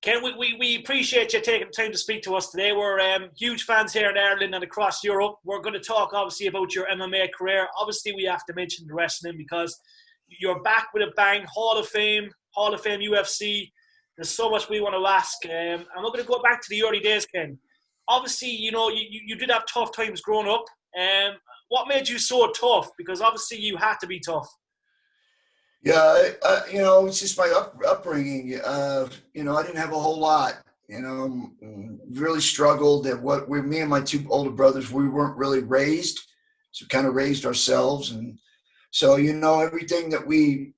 Ken, we appreciate you taking time to speak to us today. We're huge fans here in Ireland and across Europe. We're going to talk, obviously, about your MMA career. Obviously, we have to mention the wrestling because you're back with a bang. Hall of Fame UFC. There's so much we want to ask. And we're going to go back to the early days, Ken. Obviously, you did have tough times growing up. What made you so tough? Because obviously you had to be tough. Yeah, it's just my upbringing. I didn't have a whole lot. Really struggled at me and my two older brothers, we weren't really raised, so kind of raised ourselves. And so, everything that we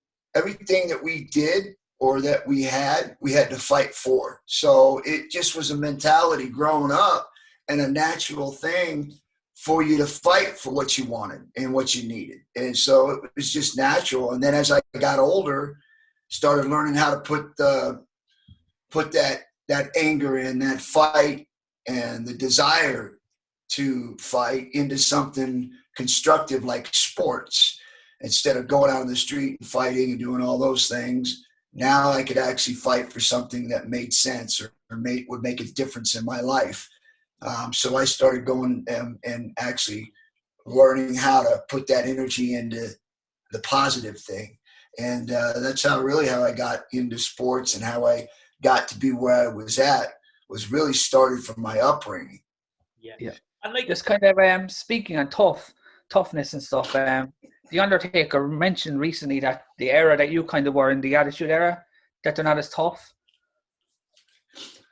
did or that we had to fight for. So it just was a mentality growing up and a natural thing for you to fight for what you wanted and what you needed. And so it was just natural. And then as I got older, started learning how to put that anger and that fight and the desire to fight into something constructive like sports. Instead of going out on the street and fighting and doing all those things, now I could actually fight for something that made sense or would make a difference in my life. So I started going and actually learning how to put that energy into the positive thing. And that's how I got into sports, and how I got to be where I was at was really started from my upbringing. Yeah. And just kind of speaking on toughness and stuff, The Undertaker mentioned recently that the era that you kind of were in, the Attitude Era, that they're not as tough.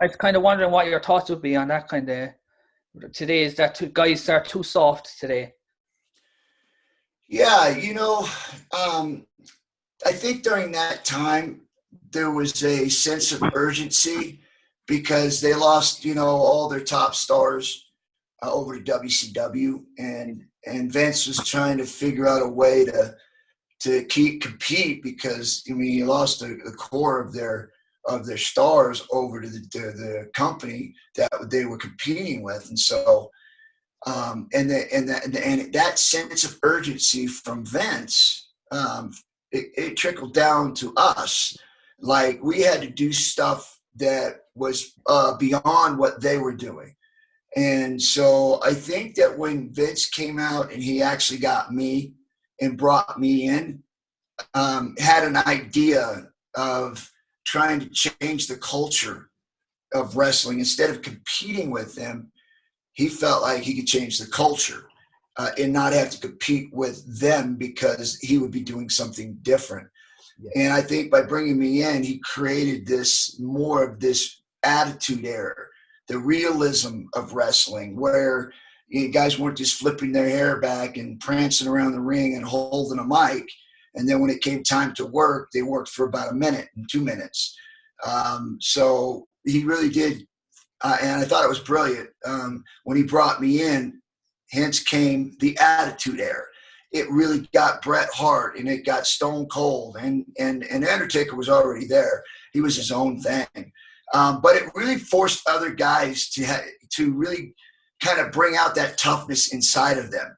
I was kind of wondering what your thoughts would be on that kind of today. Is that guys are too soft today? Yeah, I think during that time there was a sense of urgency because they lost, all their top stars over to WCW, and Vince was trying to figure out a way to compete because he lost the core of their stars over to the company that they were competing with. And so and that sense of urgency from Vince, it trickled down to us. Like, we had to do stuff that was beyond what they were doing. And so I think that when Vince came out and he actually got me and brought me in, had an idea of trying to change the culture of wrestling. Instead of competing with them, he felt like he could change the culture and not have to compete with them because he would be doing something different. Yeah. And I think by bringing me in, he created more of this attitude era, the realism of wrestling, where guys weren't just flipping their hair back and prancing around the ring and holding a mic. And then when it came time to work, they worked for about a minute and 2 minutes. So he really did. And I thought it was brilliant. When he brought me in, hence came the Attitude Era. It really got Bret Hart, and it got Stone Cold, and Undertaker was already there. He was his own thing. But it really forced other guys to really kind of bring out that toughness inside of them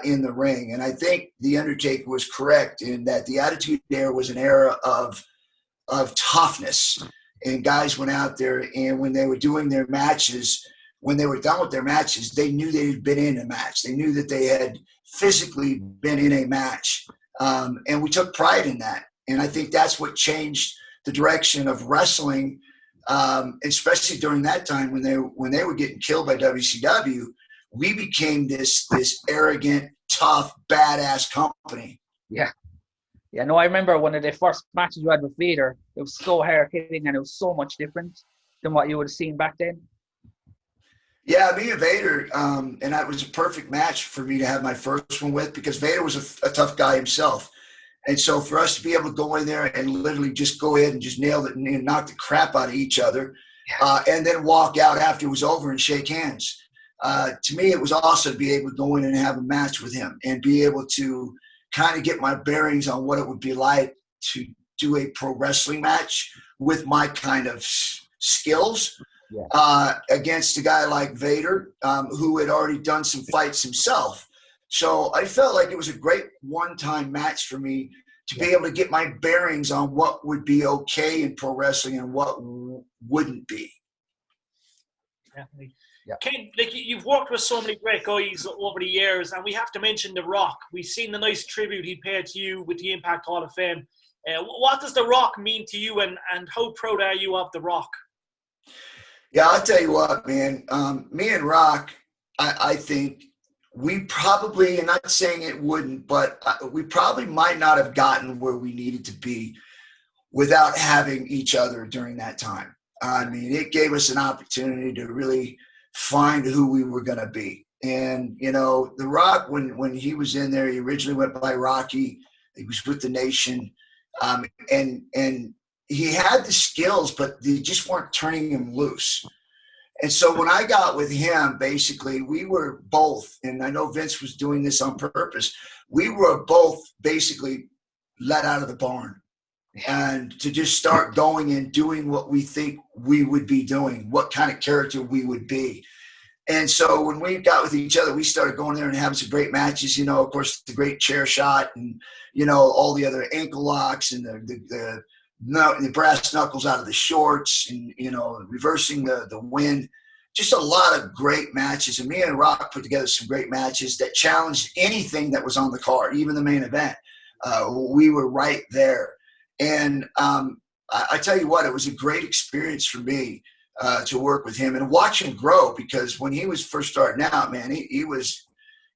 in the ring. And I think the Undertaker was correct in that the Attitude Era was an era of toughness. And guys went out there, and when they were doing their matches, when they were done with their matches, they knew they had been in a match. They knew that they had physically been in a match. And we took pride in that. And I think that's what changed the direction of wrestling, especially during that time when they were getting killed by WCW. We became this arrogant, tough, badass company. Yeah. Yeah, no, I remember one of the first matches you had with Vader. It was so hard-hitting, and it was so much different than what you would have seen back then. Yeah, me and Vader, and that was a perfect match for me to have my first one with, because Vader was a tough guy himself. And so for us to be able to go in there and literally just go ahead and just nail it and knock the crap out of each other, and then walk out after it was over and shake hands. To me, it was awesome to be able to go in and have a match with him and be able to kind of get my bearings on what it would be like to do a pro wrestling match with my kind of skills against a guy like Vader, who had already done some fights himself. So I felt like it was a great one-time match for me to be able to get my bearings on what would be okay in pro wrestling and what wouldn't be. Definitely. Yeah. Ken, like you've worked with so many great guys over the years, and we have to mention The Rock. We've seen the nice tribute he paid to you with the Impact Hall of Fame. What does The Rock mean to you, and how proud are you of The Rock? Yeah, I'll tell you what, man. Me and Rock, I think we probably, and not saying it wouldn't, but we probably might not have gotten where we needed to be without having each other during that time. I mean, it gave us an opportunity to really find who we were going to be. And, you know, The Rock, when he was in there, he originally went by Rocky. He was with the Nation. And he had the skills, but they just weren't turning him loose. And so when I got with him, basically, we were both, and I know Vince was doing this on purpose, we were both basically let out of the barn and to just start going and doing what we think we would be doing, what kind of character we would be. And so when we got with each other, we started going there and having some great matches, you know, of course, the great chair shot and, you know, all the other ankle locks and the brass knuckles out of the shorts and, you know, reversing the win. Just a lot of great matches. And me and Rock put together some great matches that challenged anything that was on the card, even the main event. We were right there. And I tell you what, it was a great experience for me to work with him and watch him grow, because when he was first starting out, man, he was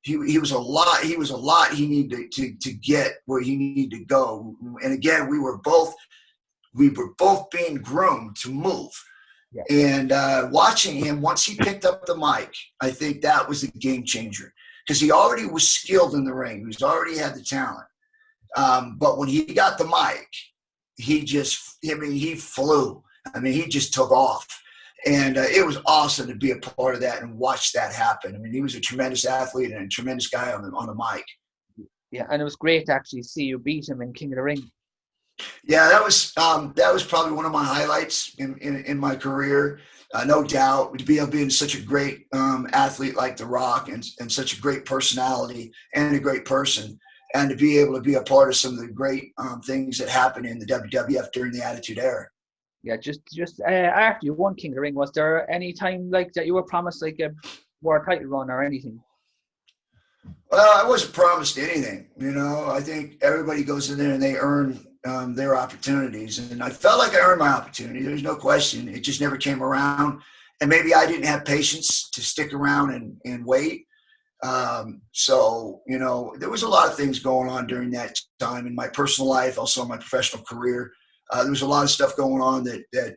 a lot. He was a lot he needed to get where he needed to go. And again, we were both being groomed to move. Yeah. And watching him, once he picked up the mic, I think that was a game changer, because he already was skilled in the ring. He already had the talent. But when he got the mic, he flew. I mean, he just took off. And it was awesome to be a part of that and watch that happen. I mean, he was a tremendous athlete and a tremendous guy on the mic. Yeah, and it was great to actually see you beat him in King of the Ring. Yeah, that was probably one of my highlights in my career, no doubt. To be able to be such a great athlete like The Rock and such a great personality and a great person, and to be able to be a part of some of the great things that happened in the WWF during the Attitude Era. Yeah, just after you won King of the Ring, was there any time like that you were promised like a world title run or anything? Well, I wasn't promised anything. You know, I think everybody goes in there and they earn their opportunities, and I felt like I earned my opportunity. There's no question. It just never came around, and maybe I didn't have patience to stick around and wait. So, you know, there was a lot of things going on during that time in my personal life, also in my professional career. There was a lot of stuff going on that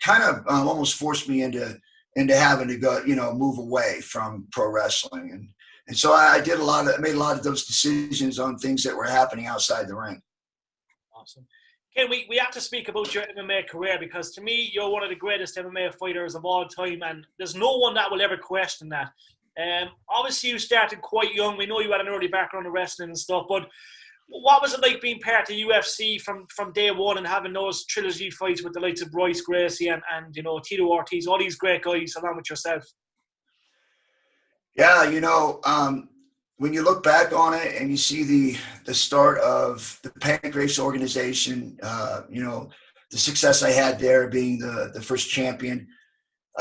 kind of almost forced me into having to go, you know, move away from pro wrestling. And so I made a lot of those decisions on things that were happening outside the ring. Awesome. Ken, we have to speak about your MMA career, because to me, you're one of the greatest MMA fighters of all time, and there's no one that will ever question that. Obviously, you started quite young. We know you had an early background in wrestling and stuff, but what was it like being part of UFC from day one and having those trilogy fights with the likes of Royce Gracie and you know, Tito Ortiz, all these great guys along with yourself? Yeah, you know, when you look back on it and you see the start of the Pancrase organization, you know, the success I had there being the first champion,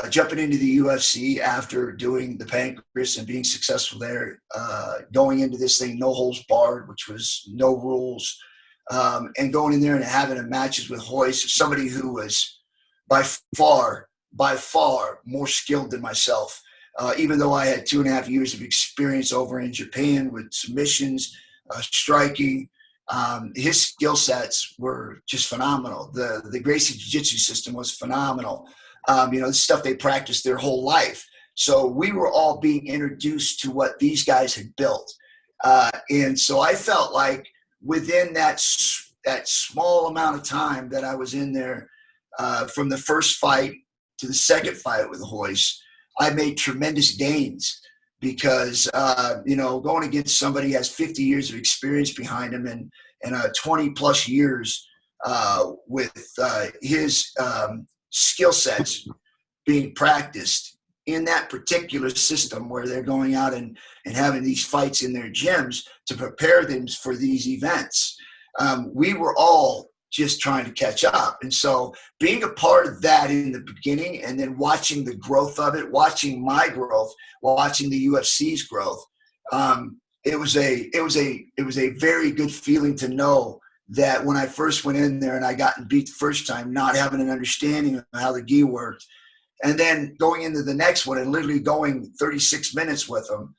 jumping into the UFC after doing the Pancrase and being successful there, going into this thing, no holds barred, which was no rules, and going in there and having matches with Royce, somebody who was by far more skilled than myself. Even though I had 2.5 years of experience over in Japan with submissions, striking, his skill sets were just phenomenal. The Gracie Jiu-Jitsu system was phenomenal. You know, this stuff they practiced their whole life. So we were all being introduced to what these guys had built. And so I felt like within that small amount of time that I was in there, from the first fight to the second fight with Royce, I made tremendous gains because, you know, going against somebody who has 50 years of experience behind him and 20 plus years with his skill sets being practiced in that particular system where they're going out and having these fights in their gyms to prepare them for these events. we were all just trying to catch up. And so being a part of that in the beginning and then watching the growth of it, watching my growth, watching the UFC's growth, it was a very good feeling to know that when I first went in there and I got beat the first time, not having an understanding of how the gi worked, and then going into the next one and literally going 36 minutes with him,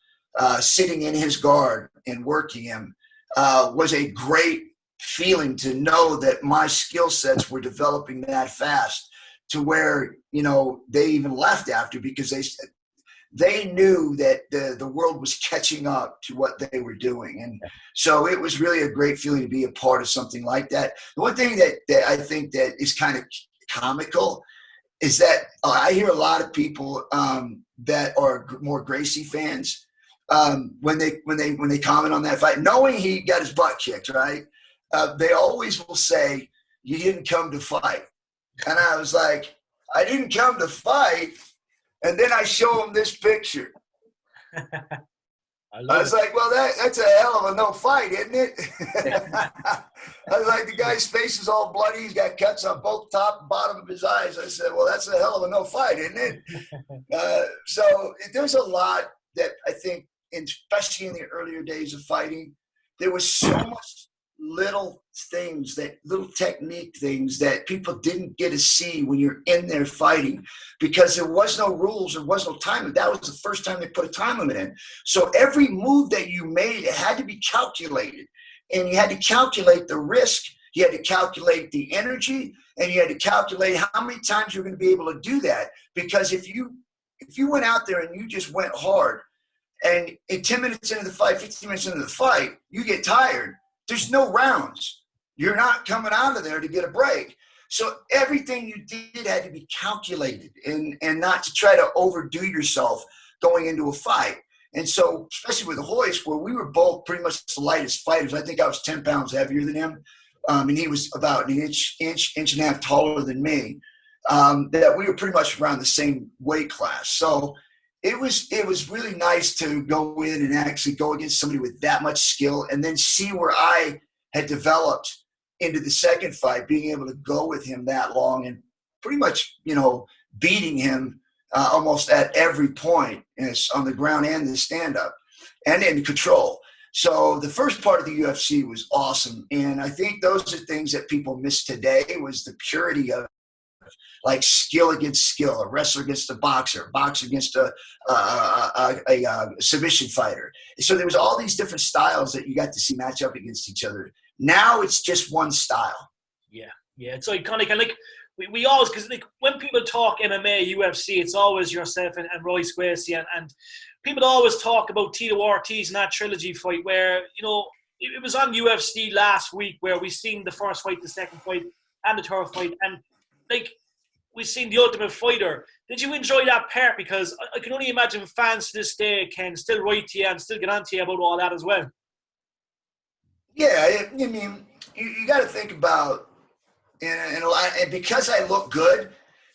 sitting in his guard and working him, was a great feeling to know that my skill sets were developing that fast to where, they even left after because they knew that the world was catching up to what they were doing. And so it was really a great feeling to be a part of something like that. The one thing that I think that is kind of comical is that I hear a lot of people that are more Gracie fans when they comment on that fight, knowing he got his butt kicked, right? They always will say, "You didn't come to fight." And I was like, I didn't come to fight. And then I show him this picture. I was like, well, that's a hell of a no fight, isn't it? I was like, the guy's face is all bloody. He's got cuts on both top and bottom of his eyes. I said, well, that's a hell of a no fight, isn't it? So there's a lot that I think, especially in the earlier days of fighting, there was so much little technique things that people didn't get to see when you're in there fighting because there was no rules, there was no time limit. That was the first time they put a time limit in. So every move that you made, it had to be calculated, and you had to calculate the risk, you had to calculate the energy, and you had to calculate how many times you're going to be able to do that. Because if you went out there and you just went hard, and in 10 minutes into the fight, 15 minutes into the fight, you get tired, there's no rounds. You're not coming out of there to get a break. So everything you did had to be calculated and not to try to overdo yourself going into a fight. And so, especially with the Royce, where we were both pretty much the lightest fighters. I think I was 10 pounds heavier than him. And he was about an inch and a half taller than me. That we were pretty much around the same weight class. So it was really nice to go in and actually go against somebody with that much skill and then see where I had developed into the second fight, being able to go with him that long and pretty much, beating him almost at every point on the ground and the stand-up and in control. So the first part of the UFC was awesome. And I think those are things that people miss today was the purity of like skill against skill, a wrestler against a boxer against a submission fighter. So there was all these different styles that you got to see match up against each other. Now it's just one style. Yeah. It's iconic. And we always, because when people talk MMA, UFC, it's always yourself and Royce Gracie. And people always talk about Tito Ortiz in that trilogy fight where, it was on UFC last week where we seen the first fight, the second fight, and the third fight. And we've seen The Ultimate Fighter. Did you enjoy that part? Because I can only imagine fans to this day can still write to you and still get on to you about all that as well. Yeah, I mean, you got to think about, and because I look good,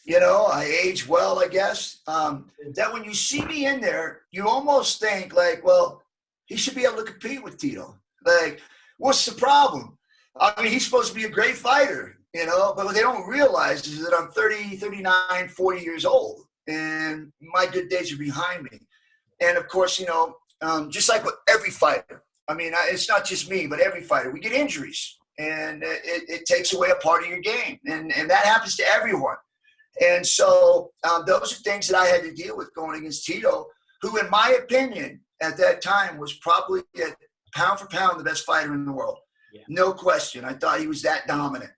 I age well, I guess, that when you see me in there, you almost think like, well, he should be able to compete with Tito. Like, what's the problem? I mean, he's supposed to be a great fighter, but what they don't realize is that I'm 30, 39, 40 years old, and my good days are behind me. And, of course, just like with every fighter, I mean, it's not just me, but every fighter, we get injuries, and it takes away a part of your game, and that happens to everyone. And so those are things that I had to deal with going against Tito, who, in my opinion, at that time was probably, pound for pound, the best fighter in the world. Yeah. No question. I thought he was that dominant.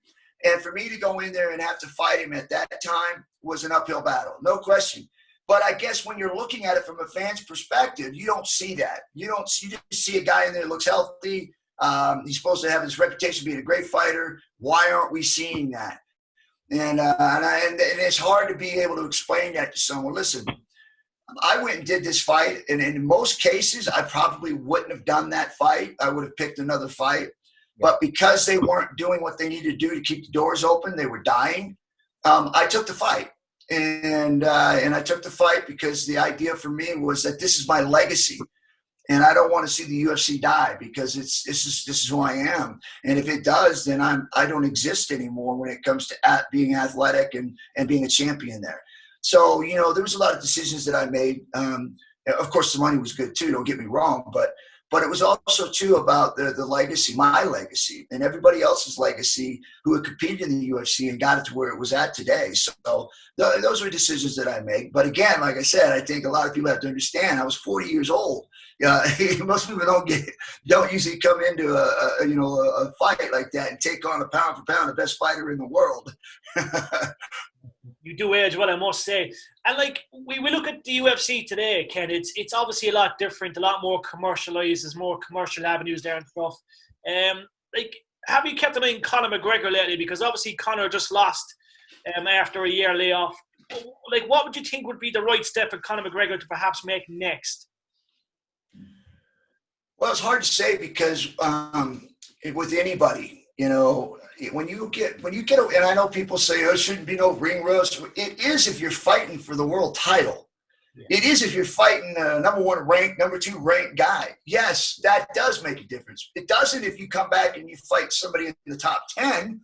And for me to go in there and have to fight him at that time was an uphill battle, no question. But I guess when you're looking at it from a fan's perspective, you don't see that. You just see a guy in there that looks healthy. He's supposed to have his reputation being a great fighter. Why aren't we seeing that? And it's hard to be able to explain that to someone. Listen, I went and did this fight, and in most cases, I probably wouldn't have done that fight. I would have picked another fight. But because they weren't doing what they needed to do to keep the doors open, they were dying, I took the fight. And I took the fight because the idea for me was that this is my legacy. And I don't want to see the UFC die because this is who I am. And if it does, then I don't exist anymore when it comes to being athletic and being a champion there. So, there was a lot of decisions that I made. Of course, the money was good too, don't get me wrong, but it was also too about the legacy, my legacy, and everybody else's legacy who had competed in the UFC and got it to where it was at today. So those were decisions that I made. But again, like I said, I think a lot of people have to understand I was 40 years old. Most people don't usually come into a fight like that and take on a pound for pound the best fighter in the world. You do age well, I must say. And like we look at the UFC today, Ken, it's obviously a lot different, a lot more commercialized. There's more commercial avenues there and stuff. Like, have you kept an eye on Conor McGregor lately? Because obviously Conor just lost after a year layoff. Like, what would you think would be the right step for Conor McGregor to perhaps make next? Well, it's hard to say because with anybody, when you get, and I know people say, oh, it shouldn't be no ring rust. It is if you're fighting for the world title. Yeah. It is if you're fighting a number 1 ranked, number 2 ranked guy. Yes, that does make a difference. It doesn't if you come back and you fight somebody in the top 10,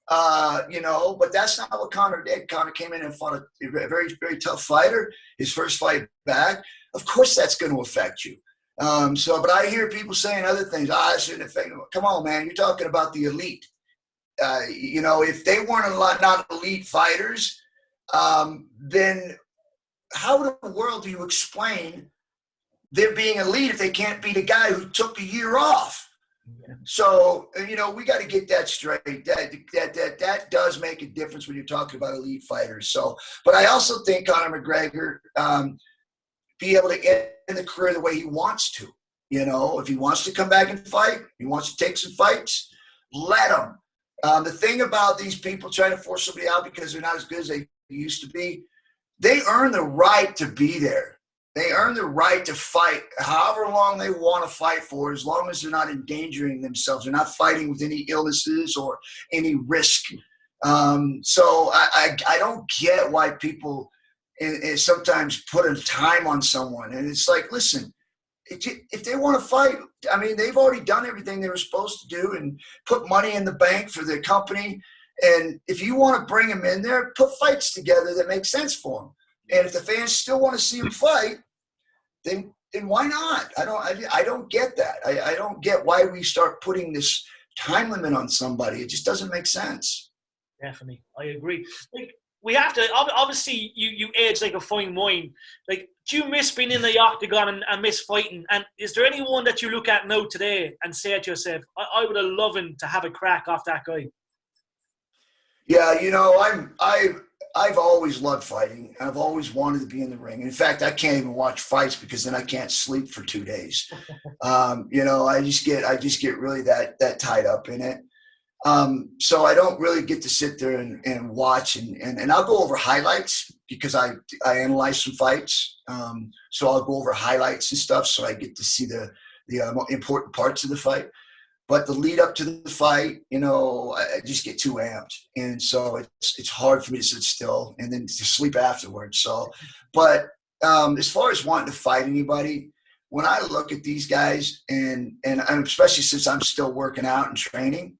but that's not what Conor did. Conor came in and fought a very, very tough fighter, his first fight back. Of course that's going to affect you. But I hear people saying other things. It shouldn't affect them. Come on, man. You're talking about the elite. If they weren't not elite fighters, then how in the world do you explain them being elite if they can't beat a guy who took a year off? Yeah. So, we got to get that straight. That does make a difference when you're talking about elite fighters. So, but I also think Conor McGregor be able to end the career the way he wants to. If he wants to come back and fight, he wants to take some fights, let him. The thing about these people trying to force somebody out because they're not as good as they used to be, they earn the right to be there. They earn the right to fight however long they want to fight for, as long as they're not endangering themselves. They're not fighting with any illnesses or any risk. So I don't get why people sometimes put a time on someone. And it's like, listen, if they want to fight, I mean, they've already done everything they were supposed to do and put money in the bank for their company. And if you want to bring them in there, put fights together that make sense for them. And if the fans still want to see them fight, then why not? I don't get that. I don't get why we start putting this time limit on somebody. It just doesn't make sense. Definitely. I agree. Like, we have to, obviously, you age like a fine wine. Like, do you miss being in the octagon and miss fighting? And is there anyone that you look at now today and say to yourself, I would have loved to have a crack off that guy? Yeah, I've always loved fighting. I've always wanted to be in the ring. In fact, I can't even watch fights because then I can't sleep for 2 days. I just get really that tied up in it. So I don't really get to sit there and watch and I'll go over highlights because I analyze some fights. So I'll go over highlights and stuff so I get to see the important parts of the fight. But the lead up to the fight, I just get too amped. And so it's hard for me to sit still and then to sleep afterwards. So, but as far as wanting to fight anybody, when I look at these guys and especially since I'm still working out and training,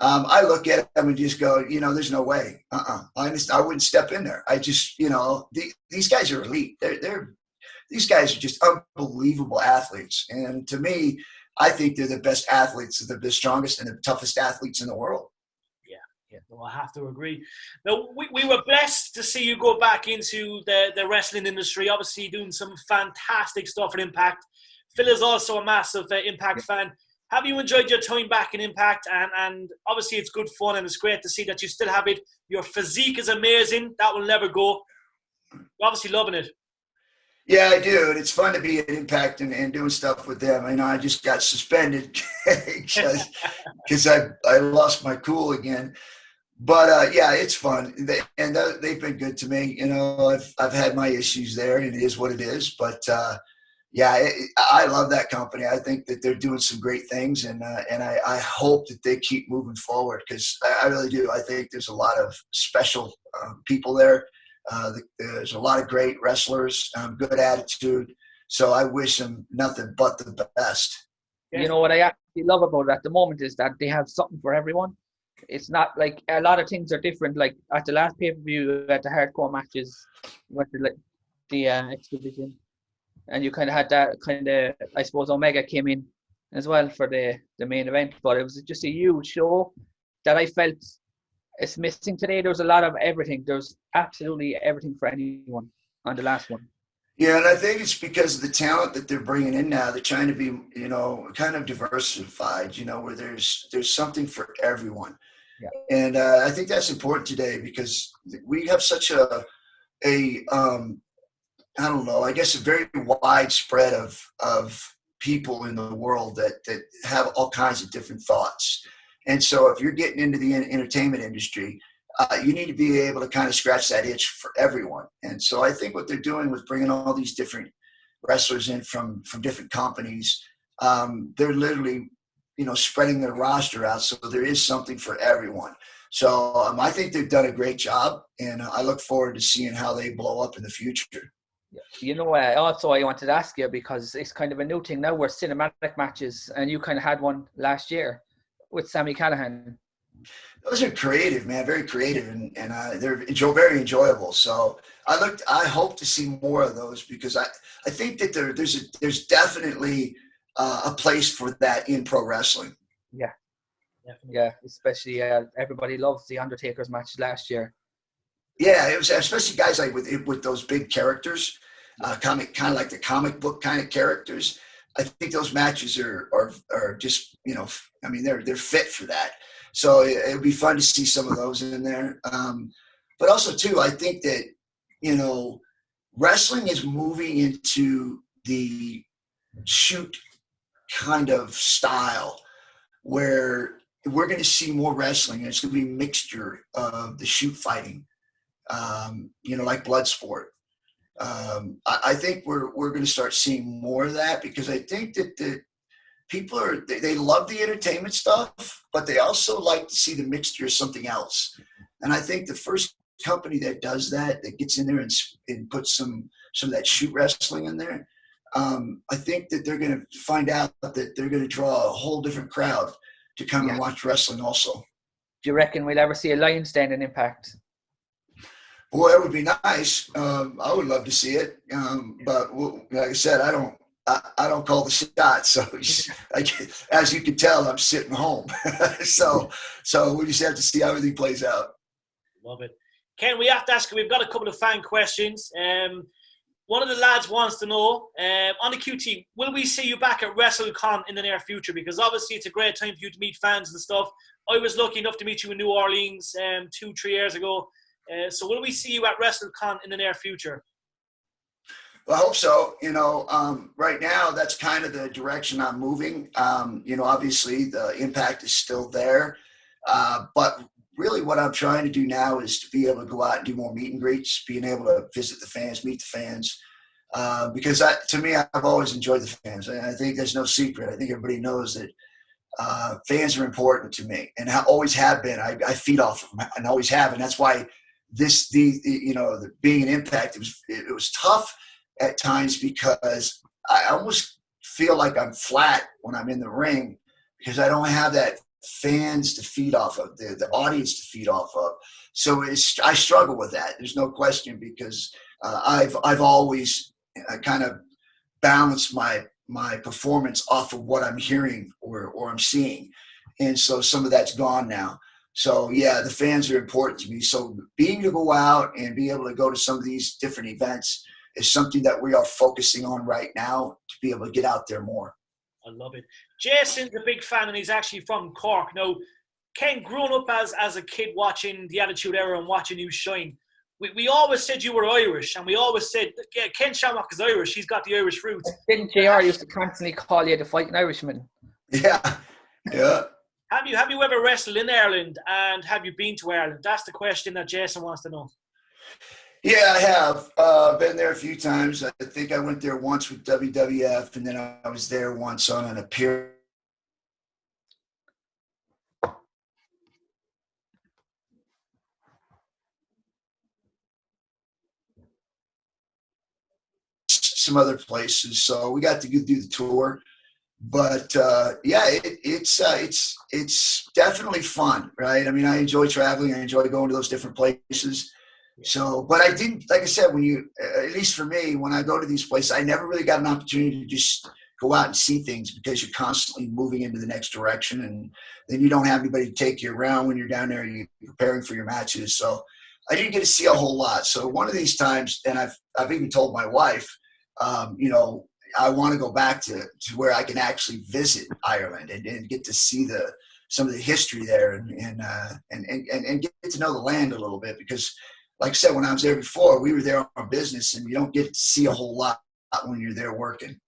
I look at them and just go, there's no way. I wouldn't step in there. I just, these guys are elite. These guys are just unbelievable athletes. And to me, I think they're the best athletes, they're the strongest and the toughest athletes in the world. Yeah, well, I have to agree. Now, we were blessed to see you go back into the wrestling industry, obviously doing some fantastic stuff at Impact. Phil is also a massive Impact fan. Have you enjoyed your time back in Impact? And obviously it's good fun and it's great to see that you still have it. Your physique is amazing. That will never go. You're obviously loving it. Yeah, I do. And it's fun to be at Impact and doing stuff with them. I just got suspended because I lost my cool again. But, yeah, it's fun. They've been good to me. I've had my issues there, and it is what it is. But, yeah, I love that company. I think that they're doing some great things, and I hope that they keep moving forward because I really do. I think there's a lot of special people there. There's a lot of great wrestlers, good attitude. So I wish them nothing but the best. You know what I actually love about it at the moment is that they have something for everyone. It's not like a lot of things are different. Like at the last pay-per-view, at the hardcore matches, went to like the X Division, and you kind of had that kind of, I suppose, Omega came in as well for the main event. But it was just a huge show that I felt is missing today. There was a lot of everything. There's absolutely everything for anyone on the last one. Yeah, and I think it's because of the talent that they're bringing in now. They're trying to be, you know, kind of diversified, you know, where there's something for everyone. Yeah. And I think that's important today because we have such a I don't know, I guess a very wide spread of people in the world that have all kinds of different thoughts. And so if you're getting into the entertainment industry, you need to be able to kind of scratch that itch for everyone. And so I think what they're doing with bringing all these different wrestlers in from different companies, they're literally, you know, spreading their roster out. So there is something for everyone. So I think they've done a great job, and I look forward to seeing how they blow up in the future. You know, also I wanted to ask you, because it's kind of a new thing now, where cinematic matches, and you kind of had one last year with Sami Callihan. Those are creative, man, very creative, and they're very enjoyable. So I hope to see more of those, because I think that there's definitely a place for that in pro wrestling. Yeah, definitely. Yeah, especially everybody loves the Undertaker's match last year. Yeah, it was especially guys like with those big characters, kind of like the comic book kind of characters. I think those matches are just, you know, I mean, they're fit for that. So it would be fun to see some of those in there. But also too, I think that, you know, wrestling is moving into the shoot kind of style where we're going to see more wrestling, and it's going to be a mixture of the shoot fighting. You know, like blood sport. I think we're going to start seeing more of that, because I think that the people they love the entertainment stuff, but they also like to see the mixture of something else. And I think the first company that does that gets in there and puts some of that shoot wrestling in there, I think that they're going to find out that they're going to draw a whole different crowd to come and watch wrestling also. Do you reckon we'll ever see a Lion's Den in Impact? Boy, that would be nice. I would love to see it, but like I said, I don't call the shots. So, as you can tell, I'm sitting home. so we just have to see how everything plays out. Love it, Ken. We have to ask you. We've got a couple of fan questions. One of the lads wants to know, on the QT, will we see you back at WrestleCon in the near future? Because obviously it's a great time for you to meet fans and stuff. I was lucky enough to meet you in New Orleans 2-3 years ago. So will we see you at WrestleCon in the near future? Well, I hope so. You know, right now that's kind of the direction I'm moving. You know, obviously the Impact is still there, but really what I'm trying to do now is to be able to go out and do more meet and greets, being able to visit the fans, meet the fans, because to me, I've always enjoyed the fans, and I think there's no secret. I think everybody knows that fans are important to me, and I always have been. I feed off of them, and always have, and that's why being an Impact, it was tough at times, because I almost feel like I'm flat when I'm in the ring, because I don't have that fans to feed off of, the audience to feed off of. So I struggle with that. There's no question, because I've always kind of balanced my performance off of what I'm hearing or I'm seeing. And so some of that's gone now. So yeah, the fans are important to me. So being to go out and be able to go to some of these different events is something that we are focusing on right now, to be able to get out there more. I love it. Jason's a big fan, and he's actually from Cork. Now, Ken, growing up as a kid watching the Attitude Era and watching you shine, we always said you were Irish, and we always said, yeah, Ken Shamrock is Irish. He's got the Irish roots. Didn't JR used to constantly call you the fighting Irishman? Yeah. Have you ever wrestled in Ireland, and have you been to Ireland? That's the question that Jason wants to know. Yeah, I have. Been there a few times. I think I went there once with WWF, and then I was there once on an appearance some other places. So we got to do the tour. But yeah, it's definitely fun, right? I mean, I enjoy traveling. I enjoy going to those different places. So, but I didn't, like I said, when you, at least for me, when I go to these places, I never really got an opportunity to just go out and see things because you're constantly moving into the next direction, and then you don't have anybody to take you around when you're down there and you're preparing for your matches. So I didn't get to see a whole lot. So one of these times, and I've even told my wife, you know, I want to go back to where I can actually visit Ireland and get to see some of the history there and get to know the land a little bit, because like I said, when I was there before, we were there on business, and you don't get to see a whole lot when you're there working.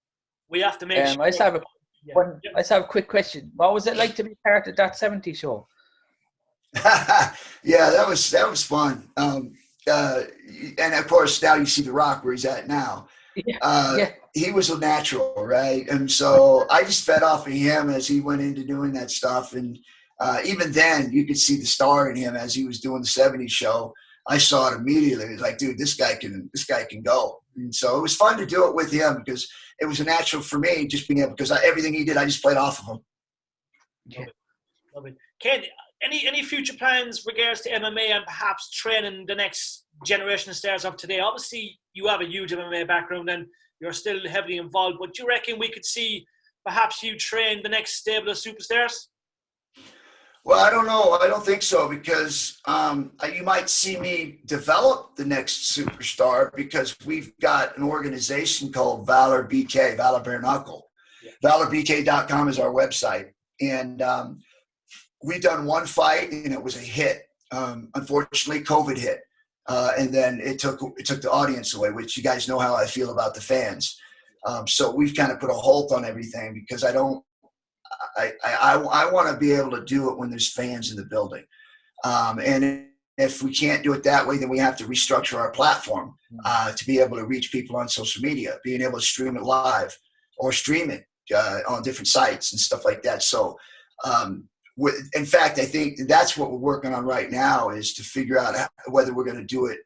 We have to make sure. I just have a quick question. What was it like to be part of that 70s show? Yeah, that was fun. And of course, now you see The Rock where he's at now. He was a natural, right? And so I just fed off of him as he went into doing that stuff. And even then, you could see the star in him as he was doing the 70s show. I saw it immediately. It was like, dude, this guy can go. And so it was fun to do it with him because it was a natural for me, just being able, because everything he did, I just played off of him. Yeah. Love it. Ken, any future plans regards to MMA and perhaps training the next generation of stars of today? Obviously, you have a huge MMA background and you're still heavily involved, but do you reckon we could see perhaps you train the next stable of superstars? Well, I don't know. I don't think so, because you might see me develop the next superstar, because we've got an organization called Valor BK, Valor Bare Knuckle. Yeah. ValorBK.com is our website. And we've done one fight, and it was a hit. Unfortunately, COVID hit. And then it took the audience away, which you guys know how I feel about the fans. So we've kind of put a halt on everything, because I want to be able to do it when there's fans in the building. And if we can't do it that way, then we have to restructure our platform to be able to reach people on social media, being able to stream it live or stream it on different sites and stuff like that. So in fact, I think that's what we're working on right now, is to figure out whether we're going to do it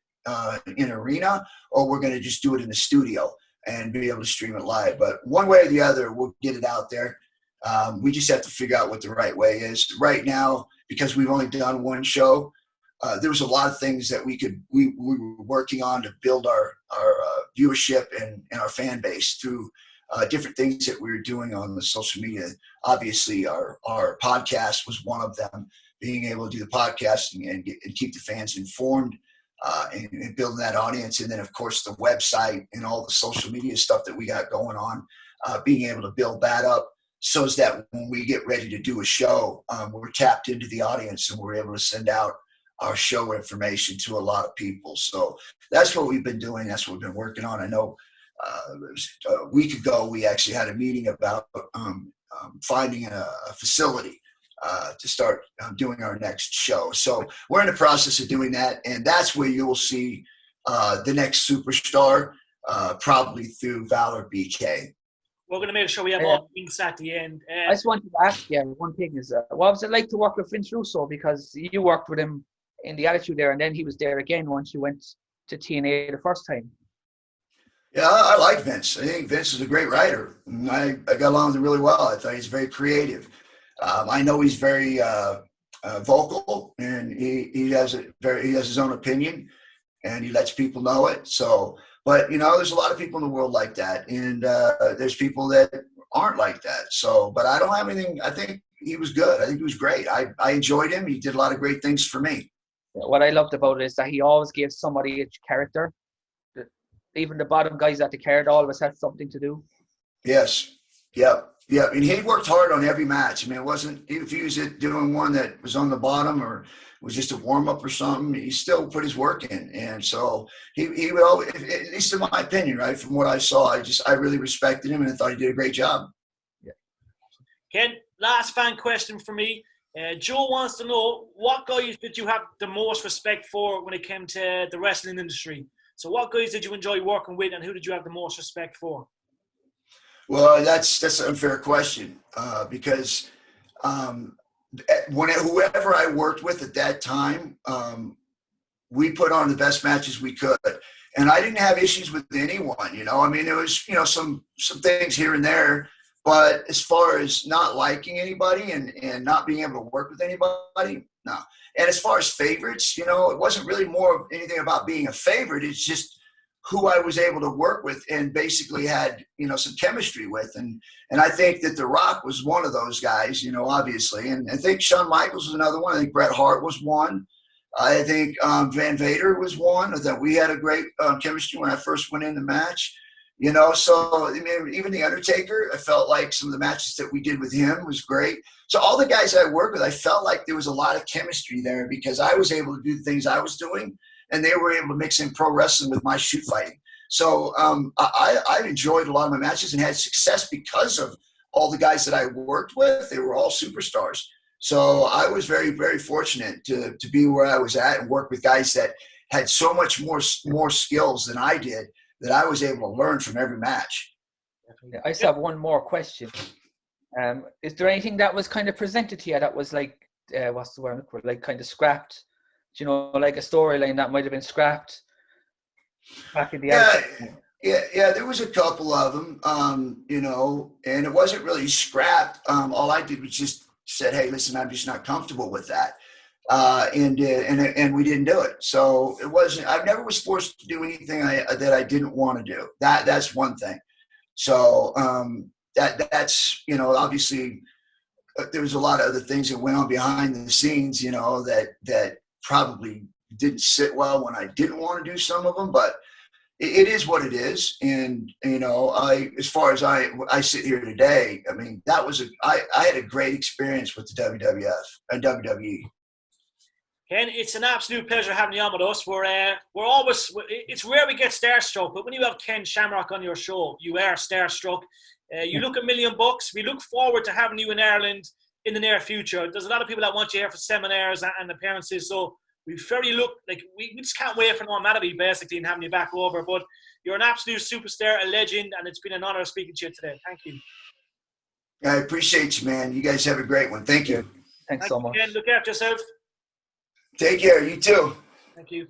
in an arena or we're going to just do it in the studio and be able to stream it live. But one way or the other, we'll get it out there. We just have to figure out what the right way is. Right now, because we've only done one show, there was a lot of things that we were working on to build our viewership and our fan base through different things that we were doing on the social media. Obviously, our podcast was one of them, being able to do the podcast and keep the fans informed and building that audience. And then, of course, the website and all the social media stuff that we got going on, being able to build that up so that when we get ready to do a show, we're tapped into the audience and we're able to send out our show information to a lot of people. So that's what we've been doing. That's what we've been working on. I know a week ago, we actually had a meeting about finding a facility to start doing our next show. So we're in the process of doing that. And that's where you'll see the next superstar, probably through Valor BK. We're going to make sure we have all the links at the end. I just wanted to ask you one thing is, what was it like to work with Vince Russo? Because you worked with him in the Attitude Era, and then he was there again once you went to TNA the first time. Yeah, I like Vince. I think Vince is a great writer. I got along with him really well. I thought he's very creative. I know he's very vocal, and he has his own opinion, and he lets people know it. So, but there's a lot of people in the world like that, and there's people that aren't like that. So, but I don't have anything. I think he was good. I think he was great. I enjoyed him. He did a lot of great things for me. What I loved about it is that he always gave somebody a character. Even the bottom guys at the card always had something to do. Yes. Yeah. And he worked hard on every match. I mean, it wasn't, if he was doing one that was on the bottom or was just a warm up or something, he still put his work in. And so he would always, at least in my opinion, right, from what I saw, I really respected him and I thought he did a great job. Yeah. Ken, last fan question for me. Joe wants to know, what guys did you have the most respect for when it came to the wrestling industry? So what guys did you enjoy working with, and who did you have the most respect for? Well, that's an unfair question because whoever I worked with at that time, we put on the best matches we could. And I didn't have issues with anyone, you know. I mean, there was, you know, some things here and there, but as far as not liking anybody and not being able to work with anybody, no. And as far as favorites, you know, it wasn't really more of anything about being a favorite. It's just who I was able to work with and basically had, you know, some chemistry with. And I think that The Rock was one of those guys, you know, obviously. And I think Shawn Michaels was another one. I think Bret Hart was one. I think Van Vader was one. I thought we had a great chemistry when I first went in the match. You know, so I mean, even The Undertaker, I felt like some of the matches that we did with him was great. So all the guys I worked with, I felt like there was a lot of chemistry there because I was able to do the things I was doing, and they were able to mix in pro wrestling with my shoot fighting. So I enjoyed a lot of my matches and had success because of all the guys that I worked with. They were all superstars. So I was very, very fortunate to be where I was at and work with guys that had so much more skills than I did, that I was able to learn from every match. I just have one more question. Is there anything that was kind of presented to you that was like, what's the word, like kind of scrapped? You know, like a storyline that might have been scrapped back in the Yeah, there was a couple of them, you know, and it wasn't really scrapped. All I did was just said, hey, listen, I'm just not comfortable with that. And we didn't do it. So it wasn't, I never was forced to do anything that I didn't want to do. That's one thing. So that's, you know, obviously there was a lot of other things that went on behind the scenes, you know, that probably didn't sit well when I didn't want to do some of them, but it is what it is. And, you know, as far as I sit here today, I mean, I had a great experience with the WWF and WWE. Ken, it's an absolute pleasure having you on with us. We're always, it's rare we get starstruck, but when you have Ken Shamrock on your show, you are starstruck. You look $1 million. We look forward to having you in Ireland in the near future. There's a lot of people that want you here for seminars and appearances, so we just can't wait for normality basically and having you back over. But you're an absolute superstar, a legend, and it's been an honor speaking to you today. Thank you. I appreciate you, man. You guys have a great one. Thank you. Thanks so much. Ken, look after yourself. Take care. You too. Thank you.